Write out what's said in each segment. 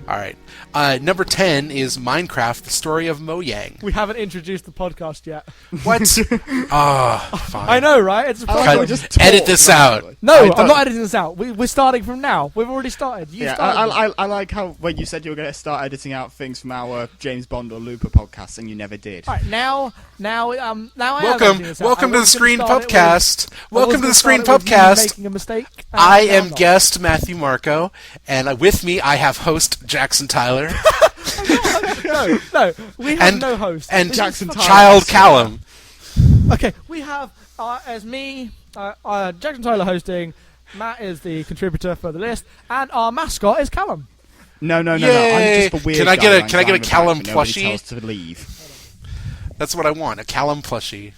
All right. Number 10 is Minecraft, the story of Mojang. We haven't introduced the podcast yet. What? Fine. I know, right? It's edit this out. No, I'm not editing this out. We're starting from now. We've already started. I like how when you said you were going to start editing out things from our James Bond or Looper podcast, and you never did. All right, now I am welcome to the Screen Pupcast. Welcome to the Screen Me Pupcast. making a mistake. I am guest Matthew Marco, and with me I have host Jackson Tyler. No, we have no host. And Jackson Tyler. Child Callum. Okay, we have as me, Jackson Tyler hosting. Matt is the contributor for the list, and our mascot is Callum. No. I'm Yay. just a weird Can I guy get a Callum plushie? Tells to leave. That's what I want, a Callum plushie.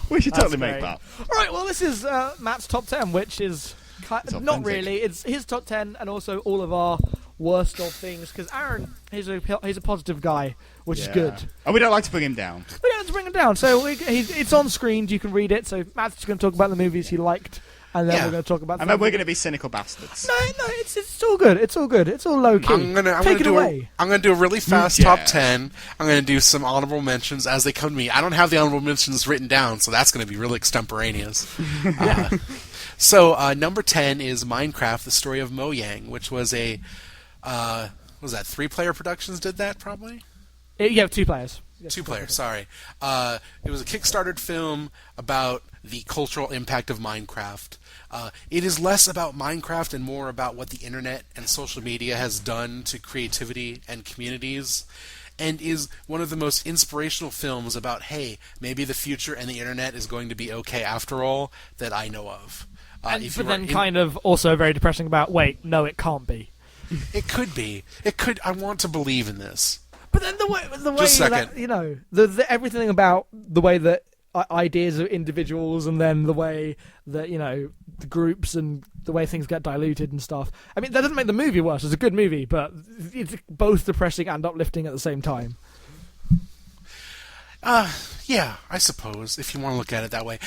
We should totally make that. All right, well, this is Matt's top 10, which is not really. It's his top 10 and also all of our worst of things, because Aaron, he's a positive guy, which is good. And we don't like to bring him down. We don't like to bring him down, so it's on screen, you can read it, so Matt's just going to talk about the movies he liked, and then we're going to talk about... And then we're going to be cynical bastards. No, it's all good, it's all low-key. Take it away. I'm going to do a really fast top 10. I'm going to do some honorable mentions as they come to me. I don't have the honorable mentions written down, so that's going to be really extemporaneous. So, number 10 is Minecraft, the story of Mojang, which was a... what was that, 3-player productions did that, probably? Yeah, 2 players. Two players, sorry. It was a Kickstarted film about the cultural impact of Minecraft. It is less about Minecraft and more about what the internet and social media has done to creativity and communities, and is one of the most inspirational films about, hey, maybe the future and the internet is going to be okay after all, that I know of. But then kind of also very depressing about, wait, no, it can't be. It could be. It could. I want to believe in this. But then the way Just a second. that, you know, everything about the way that ideas of individuals, and then the way that, you know, the groups and the way things get diluted and stuff. I mean, that doesn't make the movie worse. It's a good movie, but it's both depressing and uplifting at the same time. Yeah, I suppose, if you want to look at it that way.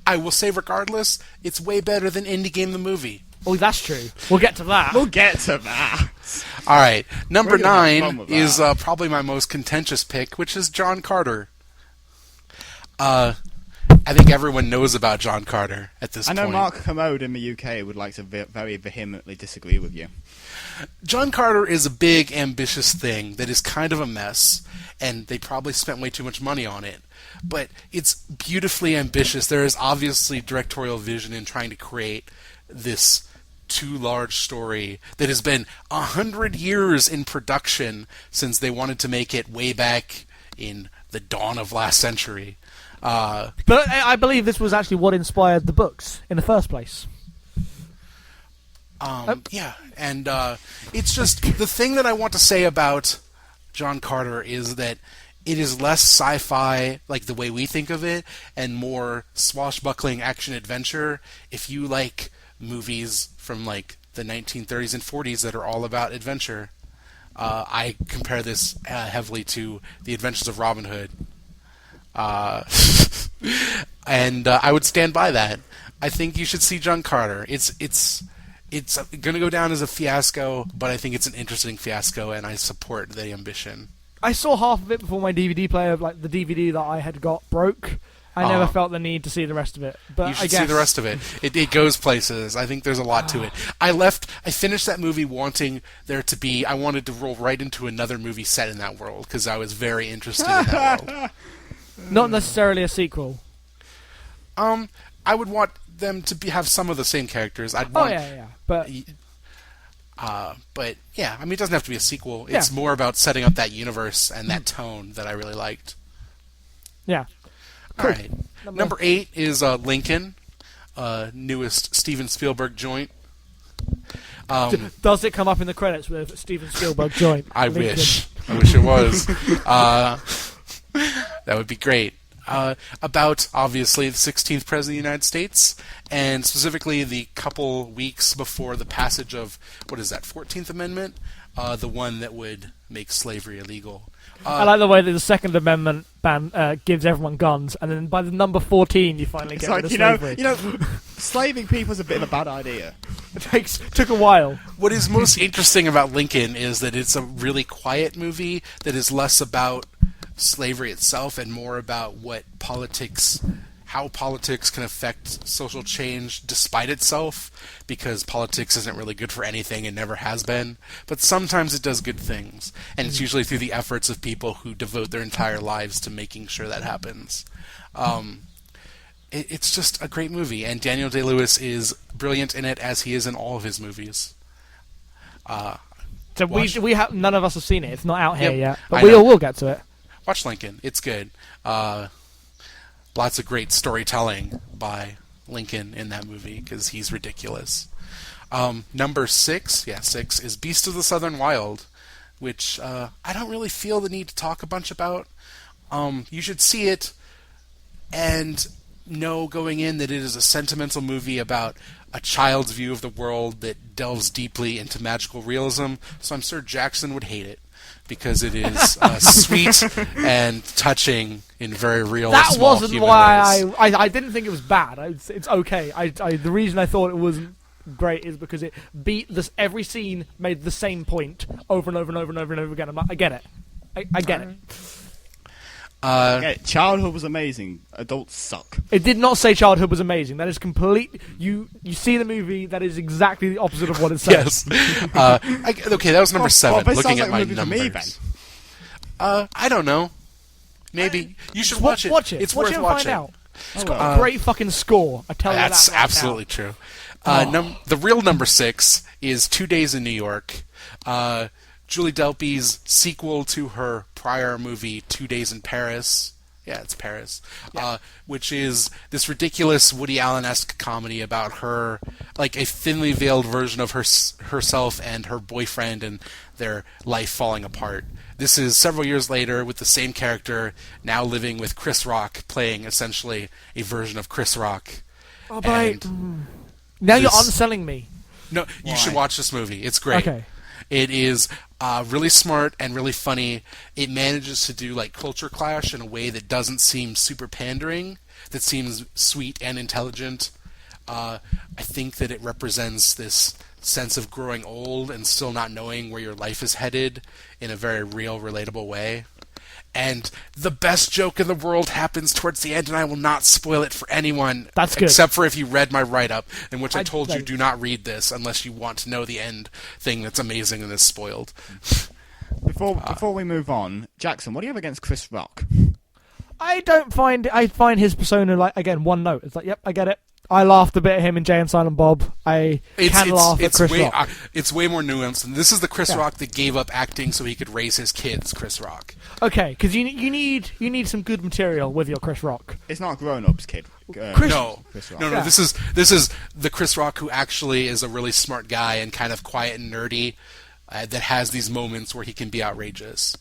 I will say, regardless, it's way better than Indie Game the movie. Oh, that's true. We'll get to that. All right. Number 9 is probably my most contentious pick, which is John Carter. I think everyone knows about John Carter at this point. I know Mark Commode in the UK would like to very vehemently disagree with you. John Carter is a big, ambitious thing that is kind of a mess, and they probably spent way too much money on it. But it's beautifully ambitious. There is obviously directorial vision in trying to create this too large story that has been 100 years in production since they wanted to make it way back in the dawn of last century. But I believe this was actually what inspired the books in the first place. Yeah, and it's just the thing that I want to say about John Carter is that it is less sci-fi like the way we think of it, and more swashbuckling action-adventure. If you like movies from like the 1930s and 40s that are all about adventure, I compare this heavily to The Adventures of Robin Hood. And I would stand by that. I think you should see John Carter. It's going to go down as a fiasco, but I think it's an interesting fiasco, and I support the ambition. I saw half of it before my DVD player, like the DVD that I had got, broke. I never felt the need to see the rest of it. But you should I guess see the rest of it. It goes places. I think there's a lot to it. I finished that movie wanting there to be... I wanted to roll right into another movie set in that world, because I was very interested in that world. Not necessarily a sequel. I would want them to have some of the same characters. I'd want, But yeah, I mean, it doesn't have to be a sequel. It's more about setting up that universe and that tone that I really liked. Yeah. All right. Number 8 is Lincoln, newest Steven Spielberg joint. Does it come up in the credits with Steven Spielberg joint? I Lincoln? wish it was. That would be great. About, obviously, the 16th President of the United States, and specifically the couple weeks before the passage of, 14th Amendment? The one that would make slavery illegal. I like the way that the Second Amendment gives everyone guns, and then by the number 14 you finally It's get like, rid of slavery. slaving people is a bit of a bad idea. It took a while. What is most interesting about Lincoln is that it's a really quiet movie that is less about slavery itself and more about how politics can affect social change despite itself, because politics isn't really good for anything and never has been. But sometimes it does good things, and it's usually through the efforts of people who devote their entire lives to making sure that happens. It's just a great movie, and Daniel Day-Lewis is brilliant in it, as he is in all of his movies. So we have none of us have seen it. It's not out here yet, but I we know. all will get to it. Watch Lincoln. It's good. Lots of great storytelling by Lincoln in that movie, because he's ridiculous. Number 6 is Beast of the Southern Wild, which I don't really feel the need to talk a bunch about. You should see it and know going in that it is a sentimental movie about a child's view of the world that delves deeply into magical realism, so I'm sure Jackson would hate it, because it is sweet and touching in very real, That small wasn't human why ways. I didn't think it was bad. It's okay. The reason I thought it wasn't great is because it beat this. Every scene made the same point over and over and over and over and over again. I'm like, I get it. I get it. Childhood was amazing. Adults suck. It did not say childhood was amazing. That is complete. You see the movie. That is exactly the opposite of what it says. Yes. Okay, that was number 7. but it Looking sounds at like my a movie for me, numbers. I don't know. Maybe you should watch it. Watch it. It's watch worth it and watching. find out. It's got a great fucking score. I tell you that. That's right absolutely true. The real number 6 is 2 Days in New York. Julie Delpy's sequel to her prior movie, 2 Days in Paris. Yeah, it's Paris. Which is this ridiculous Woody Allen-esque comedy about her, like a thinly veiled version of herself and her boyfriend and their life falling apart. This is several years later with the same character, now living with Chris Rock, playing essentially a version of Chris Rock. Oh, but now you're unselling me. No, you should watch this movie. It's great. Okay. It is really smart and really funny. It manages to do like culture clash in a way that doesn't seem super pandering, that seems sweet and intelligent. I think that it represents this sense of growing old and still not knowing where your life is headed in a very real, relatable way. And the best joke in the world happens towards the end, and I will not spoil it for anyone. That's good. Except for if you read my write-up, in which I told you like- do not read this unless you want to know the end thing that's amazing and is spoiled. Before we move on, Jackson, what do you have against Chris Rock? I find his persona, like, again, one note. It's like, yep, I get it. I laughed a bit at him in Jay and Silent Bob. I can laugh at Chris Rock. It's way more nuanced. And this is the Chris Rock that gave up acting so he could raise his kids, Chris Rock. Okay, because you need some good material with your Chris Rock. It's not a grown-ups kid. Chris No. Rock. No, Yeah. this is the Chris Rock who actually is a really smart guy and kind of quiet and nerdy, that has these moments where he can be outrageous.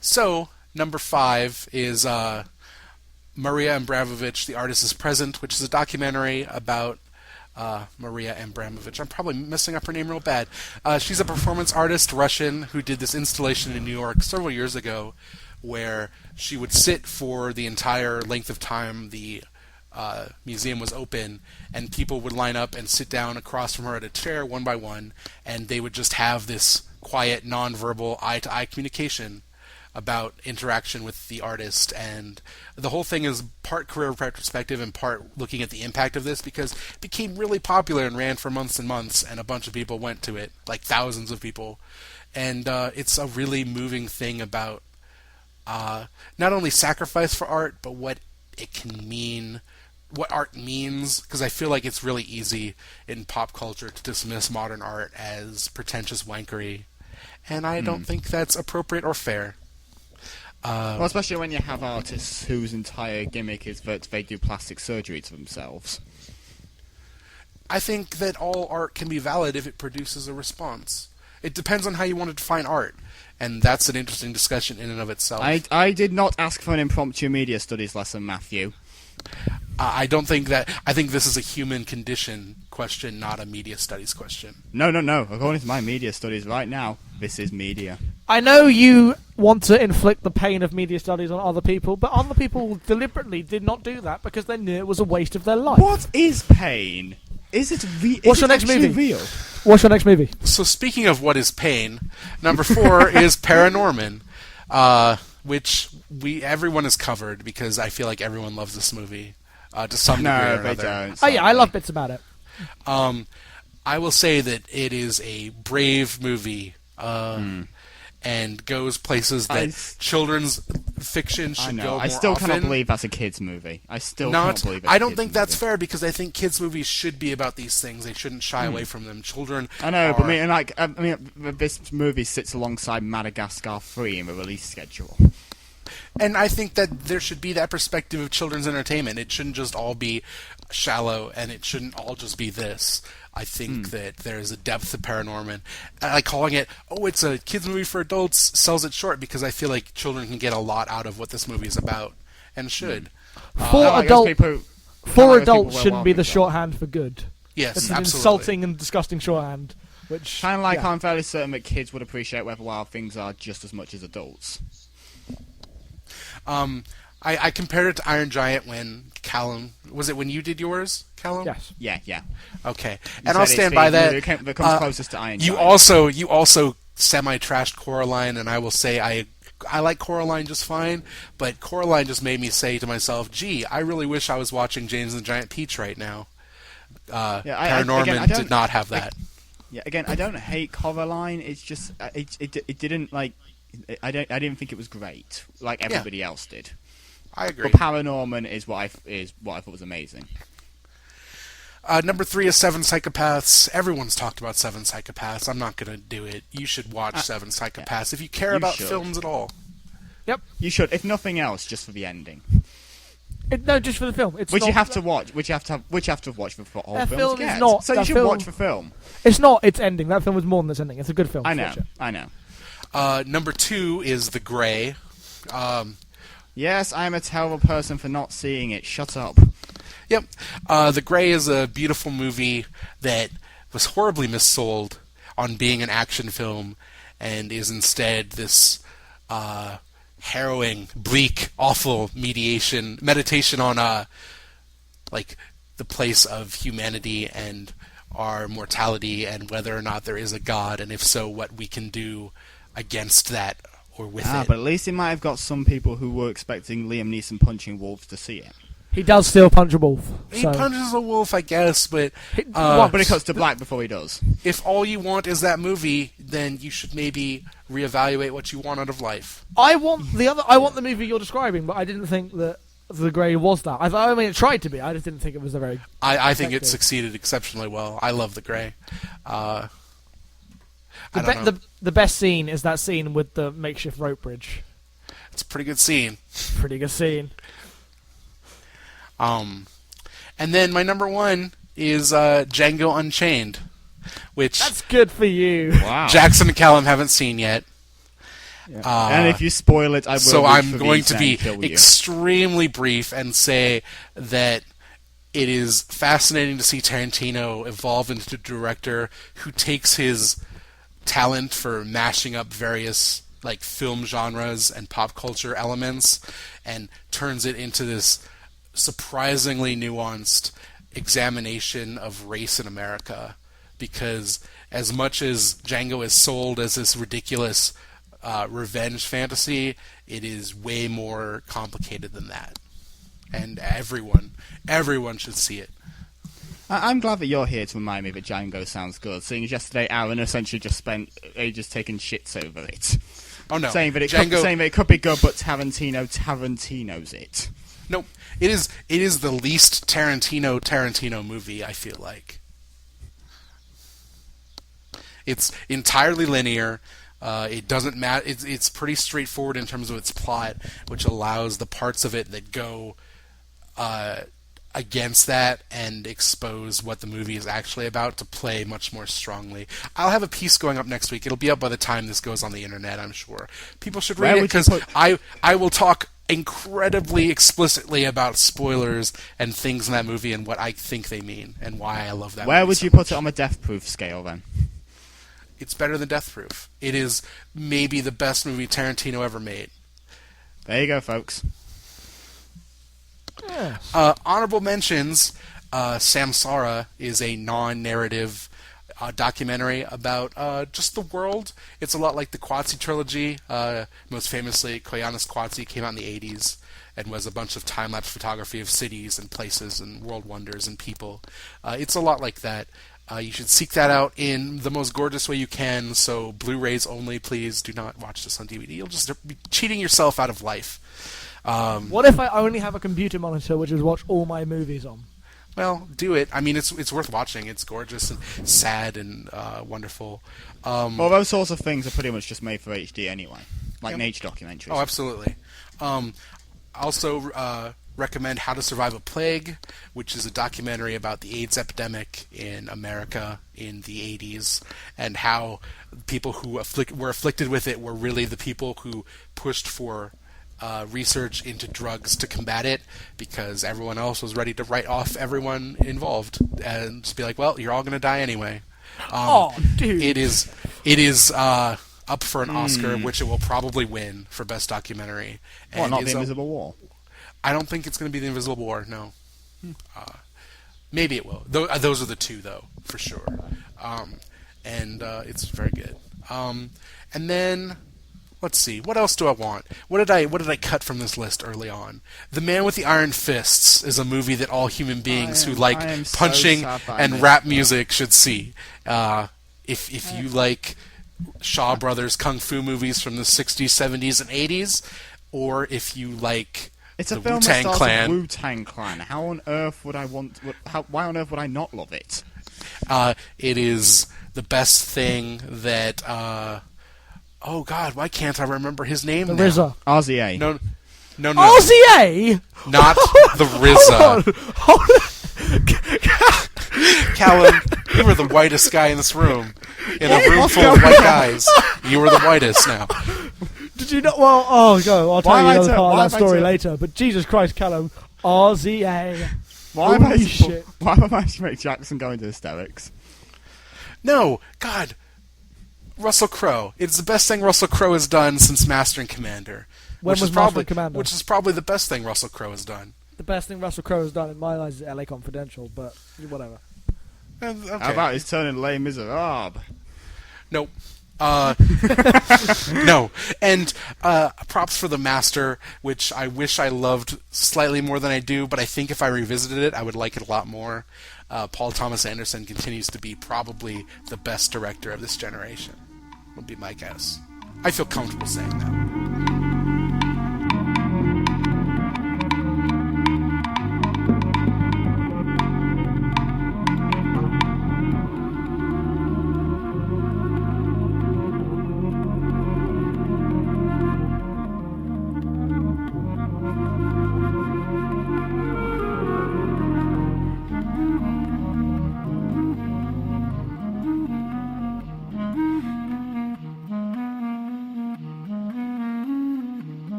So, number 5 is Maria Abramovich, The Artist is Present, which is a documentary about Maria Abramovich. I'm probably messing up her name real bad. She's a performance artist, Russian, who did this installation in New York several years ago where she would sit for the entire length of time the museum was open, and people would line up and sit down across from her at a chair one by one, and they would just have this quiet, nonverbal, eye-to-eye communication about interaction with the artist. And the whole thing is part career retrospective and part looking at the impact of this, because it became really popular and ran for months and months, and a bunch of people went to it, like thousands of people. And it's a really moving thing about not only sacrifice for art, but what it can mean, what art means, because I feel like it's really easy in pop culture to dismiss modern art as pretentious wankery, and I don't think that's appropriate or fair. Well, especially when you have artists whose entire gimmick is that they do plastic surgery to themselves. I think that all art can be valid if it produces a response. It depends on how you want to define art, and that's an interesting discussion in and of itself. I did not ask for an impromptu media studies lesson, Matthew. I don't think that. I think this is a human condition question, not a media studies question. No. According to my media studies right now, this is media. I know you want to inflict the pain of media studies on other people, but other people deliberately did not do that because they knew it was a waste of their life. What is pain? Is it What's your next movie? Real? What's your next movie? So speaking of what is pain, number 4 is Paranorman, which everyone has covered because I feel like everyone loves this movie to some degree or No, they another. don't. Oh yeah, I love bits about it. I will say that it is a brave movie and goes places that children's fiction should go more I still often. cannot believe that's a kids' movie. I still Not, cannot believe it's I a don't kids' think that's movie. fair because I think kids' movies should be about these things. They shouldn't shy away from them. Children. I know, are, but I mean, this movie sits alongside Madagascar 3 in the release schedule. And I think that there should be that perspective of children's entertainment. It shouldn't just all be shallow, and it shouldn't all just be this. I think that there's a depth to Paranorman. I like calling it, it's a kids' movie for adults, sells it short because I feel like children can get a lot out of what this movie is about, and should. For adults were shouldn't be the welcome, shorthand for good. Yes, It's an absolutely. insulting and disgusting shorthand. Which Kind of like yeah. I'm fairly certain that kids would appreciate whether wild things are just as much as adults. I compared it to Iron Giant when Callum... Was it when you did yours, Callum? Yes. Yeah. Okay. You And I'll said stand it's by the that. movie that comes closest to Iron You Giant. also semi-trashed Coraline, and I will say I like Coraline just fine, but Coraline just made me say to myself, gee, I really wish I was watching James and the Giant Peach right now. Paranorman did not have that. Yeah, again, I don't hate Coraline. It's just it didn't like. I didn't think it was great like everybody else did. I agree. But Paranorman is what I thought was amazing. Number 3 is Seven Psychopaths. Everyone's talked about Seven Psychopaths. I'm not going to do it. You should watch Seven Psychopaths if you care You about should. films at all. Yep. You should, if nothing else, just for the ending, No, just for the film. It's which not, you have to watch. Which you have to watch the whole That film. film to is get. not- So you that should film- watch the film. It's not its ending. That film was more than its ending. It's a good film. I know. Watch it. I know. Number 2 is The Grey. Yes, I am a terrible person for not seeing it. Shut up. Yep. The Grey is a beautiful movie that was horribly missold on being an action film and is instead this harrowing, bleak, awful meditation on like the place of humanity and our mortality and whether or not there is a God, and if so, what we can do against that or with it. But at least it might have got some people who were expecting Liam Neeson punching wolves to see it. He does still punch a wolf. He so. punches a wolf, I guess, but But it cuts to black before he does. if all you want is that movie, then you should maybe reevaluate what you want out of life. I want the movie you're describing, but I didn't think that The Grey was that. I mean, it tried to be. I just didn't think it was a very. I think it Effective. succeeded exceptionally well. I love The Grey. I don't know. The best scene is that scene with the makeshift rope bridge. It's a pretty good scene. Pretty good scene. And then my number 1 is Django Unchained, which That's good for you. Wow. Jackson and Callum haven't seen yet. And if you spoil it, I will. So reach I'm for going these to be and kill you. extremely brief and say that it is fascinating to see Tarantino evolve into a director who takes his talent for mashing up various like film genres and pop culture elements and turns it into this surprisingly nuanced examination of race in America. Because as much as Django is sold as this ridiculous revenge fantasy, it is way more complicated than that. And everyone should see it. I'm glad that you're here to remind me that Django sounds good, seeing as yesterday Aaron essentially just spent ages taking shits over it. Oh no, Saying that it Django, could be good, but Tarantino's it. Nope. It is the least Tarantino movie, I feel like. It's entirely linear. It doesn't matter. It's pretty straightforward in terms of its plot, which allows the parts of it that go against that and expose what the movie is actually about to play much more strongly. I'll have a piece going up next week. It'll be up by the time this goes on the internet, I'm sure. People should read it because I will talk incredibly explicitly about spoilers and things in that movie and what I think they mean and why I love that movie. Where would you put it on the Death Proof scale then? It's better than Death Proof. It is maybe the best movie Tarantino ever made. There you go, folks. Yeah. Honorable mentions, Samsara is a non-narrative documentary about just the world. It's a lot like the Qatsi trilogy. Most famously, Koyanis Qatsi came out in the 80s and was a bunch of time-lapse photography of cities and places and world wonders and people. It's a lot like that. You should seek that out in the most gorgeous way you can, so Blu-rays only, please. Do not watch this on DVD. You'll just be cheating yourself out of life. What if I only have a computer monitor which is watch all my movies on? Well, do it. I mean, it's worth watching. It's gorgeous and sad and wonderful. Well, those sorts of things are pretty much just made for HD anyway, like nature documentaries. Oh, absolutely. Also, recommend How to Survive a Plague, which is a documentary about the AIDS epidemic in America in the 80s, and how people who were afflicted with it were really the people who pushed for research into drugs to combat it, because everyone else was ready to write off everyone involved and just be like, well, you're all going to die anyway. Dude. It is up for an Oscar, which it will probably win for Best Documentary. Well, not The Invisible War. I don't think it's going to be The Invisible War, no. Maybe it will. Those are the two, though, for sure. And it's very good. And then, let's see, what else do I want? What did I cut from this list early on? The Man with the Iron Fists is a movie that all human beings who like punching and rap music should see. If you like Shaw Brothers kung fu movies from the 60s, 70s, and 80s, or if you like it's a the film Wu-Tang that stars Clan. Wu-Tang Clan. How on earth would I want? Why on earth would I not love it? It is the best thing that. Oh God, why can't I remember his name? The now? RZA. RZA. No. RZA? Not the RZA. Hold on. Callum, you were the whitest guy in this room. In a room full of white guys, you were the whitest now. Did you not? Well, I'll tell Why you am I another to- part why of that am I story to- later. But Jesus Christ, Callum, RZA. Why am Holy shit. Why am I to make Jackson go into hysterics? No, God. Russell Crowe. It's the best thing Russell Crowe has done since Master and Commander. When was Master and Commander? Which is probably the best thing Russell Crowe has done. The best thing Russell Crowe has done in my eyes is LA Confidential, but whatever. Okay. How about his turn in Les Miserables? Nope. No. And props for The Master, which I wish I loved slightly more than I do, but I think if I revisited it, I would like it a lot more. Paul Thomas Anderson continues to be probably the best director of this generation, would be my guess. I feel comfortable saying that.